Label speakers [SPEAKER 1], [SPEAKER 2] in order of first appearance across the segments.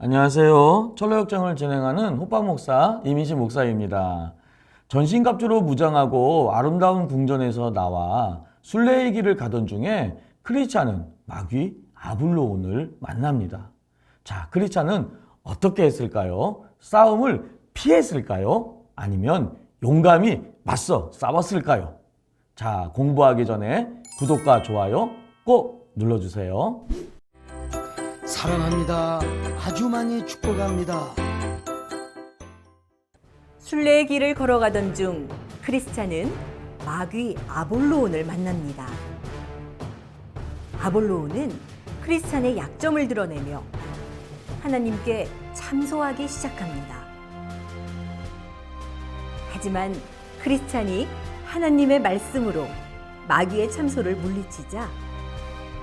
[SPEAKER 1] 안녕하세요. 철로역정을 진행하는 호빵목사 이민식 목사입니다. 전신갑주로 무장하고 아름다운 궁전에서 나와 순례의 길을 가던 중에 크리스찬은 마귀 아블로온을 만납니다. 자, 크리스찬은 어떻게 했을까요? 싸움을 피했을까요? 아니면 용감히 맞서 싸웠을까요? 자, 공부하기 전에 구독과 좋아요 꼭 눌러주세요.
[SPEAKER 2] 사랑합니다. 아주 많이 축복합니다.
[SPEAKER 3] 순례의 길을 걸어가던 중 크리스찬은 마귀 아볼로온을 만납니다. 아볼로온은 크리스찬의 약점을 드러내며 하나님께 참소하기 시작합니다. 하지만 크리스찬이 하나님의 말씀으로 마귀의 참소를 물리치자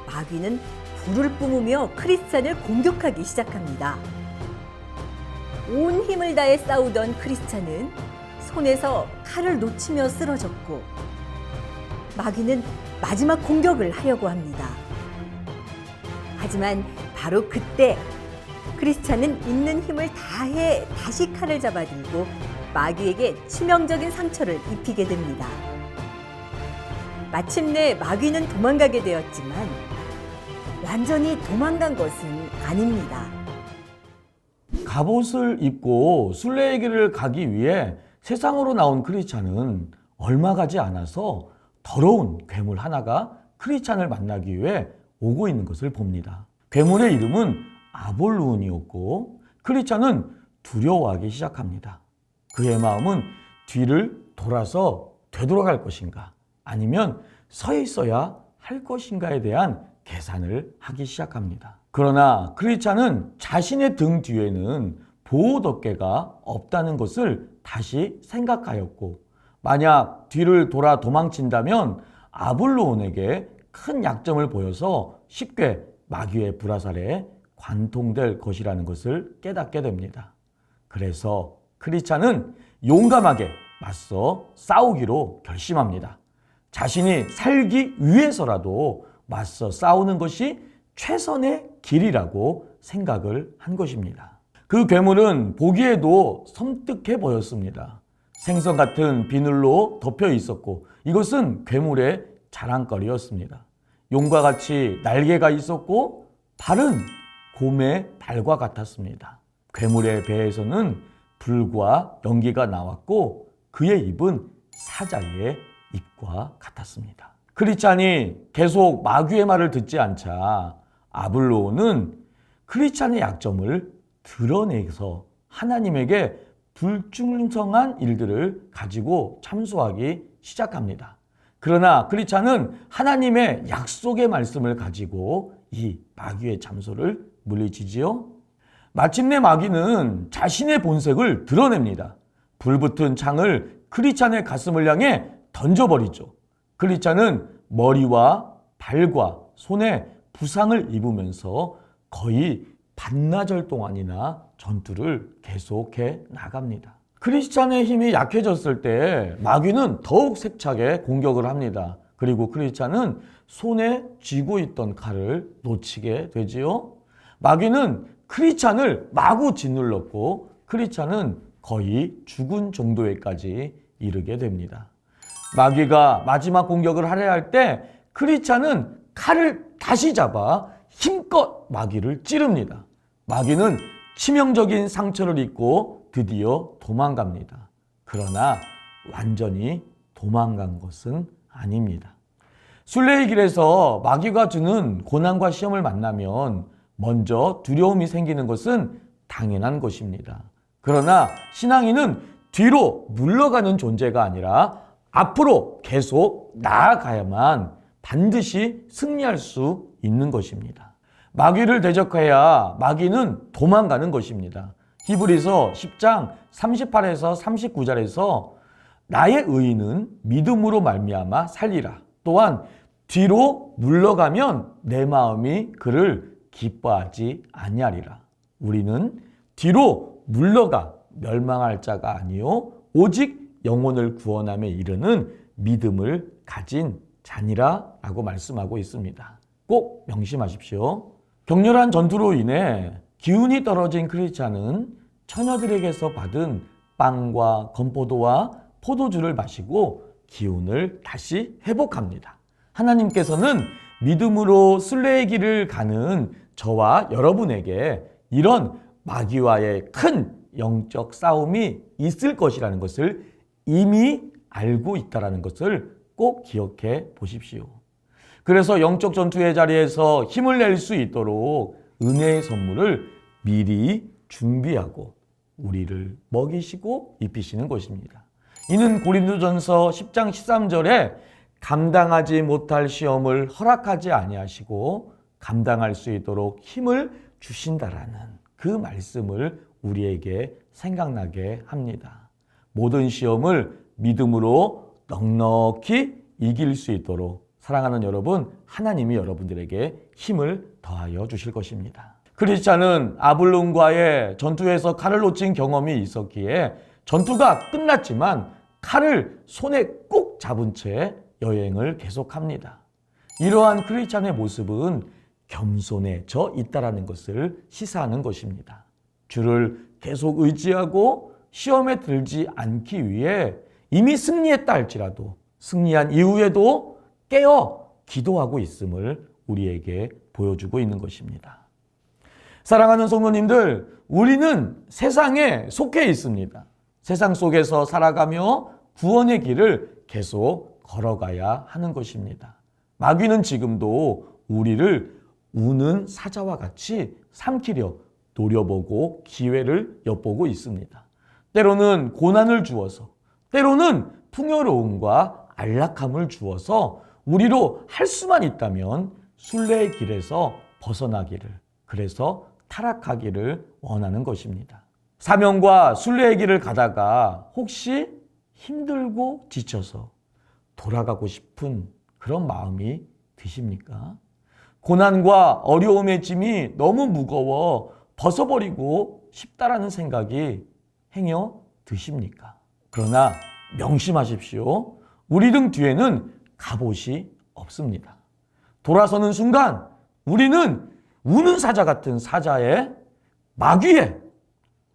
[SPEAKER 3] 마귀는 불을 뿜으며 크리스찬을 공격하기 시작합니다. 온 힘을 다해 싸우던 크리스찬은 손에서 칼을 놓치며 쓰러졌고 마귀는 마지막 공격을 하려고 합니다. 하지만 바로 그때 크리스찬은 있는 힘을 다해 다시 칼을 잡아들고 마귀에게 치명적인 상처를 입히게 됩니다. 마침내 마귀는 도망가게 되었지만 완전히 도망간 것은 아닙니다.
[SPEAKER 1] 갑옷을 입고 순례의 길을 가기 위해 세상으로 나온 크리스찬은 얼마 가지 않아서 더러운 괴물 하나가 크리스찬을 만나기 위해 오고 있는 것을 봅니다. 괴물의 이름은 아볼로온이었고 크리스찬은 두려워하기 시작합니다. 그의 마음은 뒤를 돌아서 되돌아갈 것인가 아니면 서 있어야 할 것인가에 대한 계산을 하기 시작합니다. 그러나 크리스찬은 자신의 등 뒤에는 보호덮개가 없다는 것을 다시 생각하였고 만약 뒤를 돌아 도망친다면 아볼로온에게 큰 약점을 보여서 쉽게 마귀의 불화살에 관통될 것이라는 것을 깨닫게 됩니다. 그래서 크리스찬은 용감하게 맞서 싸우기로 결심합니다. 자신이 살기 위해서라도 맞서 싸우는 것이 최선의 길이라고 생각을 한 것입니다. 그 괴물은 보기에도 섬뜩해 보였습니다. 생선 같은 비늘로 덮여 있었고 이것은 괴물의 자랑거리였습니다. 용과 같이 날개가 있었고 발은 곰의 발과 같았습니다. 괴물의 배에서는 불과 연기가 나왔고 그의 입은 사자의 입과 같았습니다. 크리스찬이 계속 마귀의 말을 듣지 않자 아블로온은 크리스찬의 약점을 드러내서 하나님에게 불충성한 일들을 가지고 참소하기 시작합니다. 그러나 크리스찬은 하나님의 약속의 말씀을 가지고 이 마귀의 참소를 물리치지요. 마침내 마귀는 자신의 본색을 드러냅니다. 불붙은 창을 크리스찬의 가슴을 향해 던져버리죠. 크리스찬은 머리와 발과 손에 부상을 입으면서 거의 반나절 동안이나 전투를 계속해 나갑니다. 크리스찬의 힘이 약해졌을 때 마귀는 더욱 세차게 공격을 합니다. 그리고 크리스찬은 손에 쥐고 있던 칼을 놓치게 되지요. 마귀는 크리스찬을 마구 짓눌렀고 크리스찬은 거의 죽은 정도에까지 이르게 됩니다. 마귀가 마지막 공격을 하려 할 때 크리스찬은 칼을 다시 잡아 힘껏 마귀를 찌릅니다. 마귀는 치명적인 상처를 입고 드디어 도망갑니다. 그러나 완전히 도망간 것은 아닙니다. 순례의 길에서 마귀가 주는 고난과 시험을 만나면 먼저 두려움이 생기는 것은 당연한 것입니다. 그러나 신앙인은 뒤로 물러가는 존재가 아니라 앞으로 계속 나아가야만 반드시 승리할 수 있는 것입니다. 마귀를 대적해야 마귀는 도망가는 것입니다. 히브리서 10장 38에서 39절에서 나의 의인은 믿음으로 말미암아 살리라. 또한 뒤로 물러가면 내 마음이 그를 기뻐하지 아니하리라. 우리는 뒤로 물러가 멸망할 자가 아니요 오직 영혼을 구원함에 이르는 믿음을 가진 자니라 라고 말씀하고 있습니다. 꼭 명심하십시오. 격렬한 전투로 인해 기운이 떨어진 크리스찬은 처녀들에게서 받은 빵과 건포도와 포도주를 마시고 기운을 다시 회복합니다. 하나님께서는 믿음으로 순례의 길을 가는 저와 여러분에게 이런 마귀와의 큰 영적 싸움이 있을 것이라는 것을 이미 알고 있다는 것을 꼭 기억해 보십시오. 그래서 영적 전투의 자리에서 힘을 낼 수 있도록 은혜의 선물을 미리 준비하고 우리를 먹이시고 입히시는 것입니다. 이는 고린도전서 10장 13절에 감당하지 못할 시험을 허락하지 아니하시고 감당할 수 있도록 힘을 주신다라는 그 말씀을 우리에게 생각나게 합니다. 모든 시험을 믿음으로 넉넉히 이길 수 있도록 사랑하는 여러분, 하나님이 여러분들에게 힘을 더하여 주실 것입니다. 크리스찬은 아블론과의 전투에서 칼을 놓친 경험이 있었기에 전투가 끝났지만 칼을 손에 꼭 잡은 채 여행을 계속합니다. 이러한 크리스찬의 모습은 겸손해져 있다는 것을 시사하는 것입니다. 주를 계속 의지하고 시험에 들지 않기 위해 이미 승리했다 할지라도 승리한 이후에도 깨어 기도하고 있음을 우리에게 보여주고 있는 것입니다. 사랑하는 성도님들, 우리는 세상에 속해 있습니다. 세상 속에서 살아가며 구원의 길을 계속 걸어가야 하는 것입니다. 마귀는 지금도 우리를 우는 사자와 같이 삼키려 노려보고 기회를 엿보고 있습니다. 때로는 고난을 주어서, 때로는 풍요로움과 안락함을 주어서 우리로 할 수만 있다면 순례의 길에서 벗어나기를, 그래서 타락하기를 원하는 것입니다. 사명과 순례의 길을 가다가 혹시 힘들고 지쳐서 돌아가고 싶은 그런 마음이 드십니까? 고난과 어려움의 짐이 너무 무거워 벗어버리고 싶다라는 생각이 행여 드십니까? 그러나 명심하십시오. 우리 등 뒤에는 갑옷이 없습니다. 돌아서는 순간 우리는 우는 사자 같은 사자의 마귀에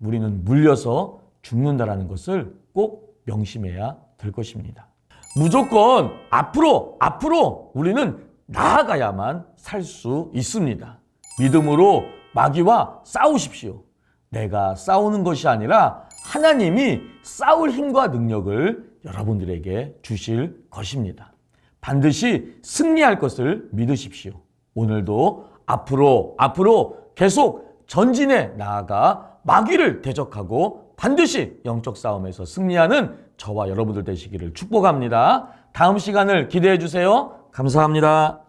[SPEAKER 1] 우리는 물려서 죽는다라는 것을 꼭 명심해야 될 것입니다. 무조건 앞으로 우리는 나아가야만 살 수 있습니다. 믿음으로 마귀와 싸우십시오. 내가 싸우는 것이 아니라 하나님이 싸울 힘과 능력을 여러분들에게 주실 것입니다. 반드시 승리할 것을 믿으십시오. 오늘도 앞으로 계속 전진해 나아가 마귀를 대적하고 반드시 영적 싸움에서 승리하는 저와 여러분들 되시기를 축복합니다. 다음 시간을 기대해 주세요. 감사합니다.